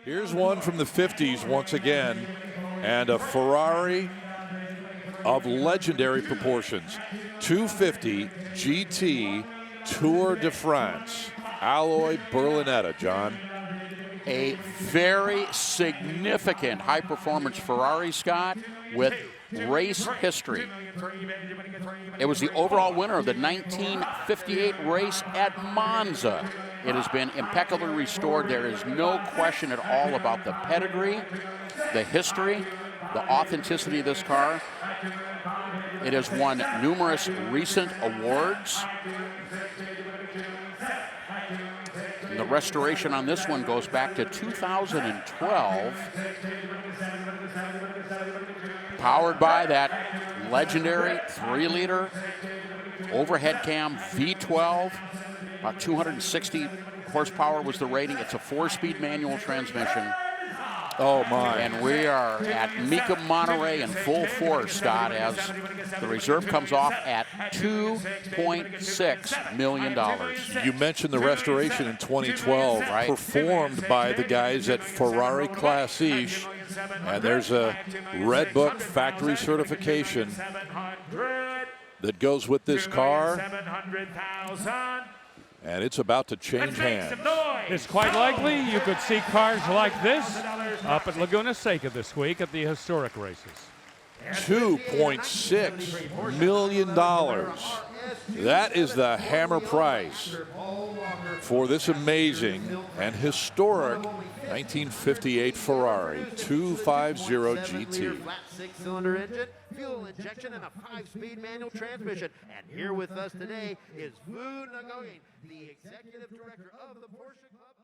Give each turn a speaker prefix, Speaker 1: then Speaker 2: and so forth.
Speaker 1: Here's one from the 50s once again, and a Ferrari of legendary proportions. 250 GT Tour de France alloy Berlinetta, John.
Speaker 2: A very significant high-performance Ferrari, Scott, with race history. It was the overall winner of the 1958 race at Monza. It has been impeccably restored. There is no question at all about the pedigree, the history, the authenticity of this car. It has won numerous recent awards. And the restoration on this one goes back to 2012. Powered by that legendary 3-liter overhead cam V12. About 260 horsepower was the rating. It's a 4-speed manual transmission.
Speaker 1: Oh, my.
Speaker 2: And we are at Mecum, Monterey in full force, Scott, as the reserve comes off at $2.6 million.
Speaker 1: You mentioned the restoration in 2012,
Speaker 2: right,
Speaker 1: performed by the guys at Ferrari Classiche. And there's a Red Book factory certification that goes with this car. And it's about to change hands.
Speaker 3: It's quite likely you could see cars like this up at Laguna Seca this week at the historic races.
Speaker 1: $2.6 million. That is the hammer price for this amazing and historic 1958 Ferrari 250 GT.
Speaker 4: Six-cylinder engine, fuel injection, and a 5-speed manual transmission. And here with us today is Vu Nguyen, the executive director of the Porsche Club.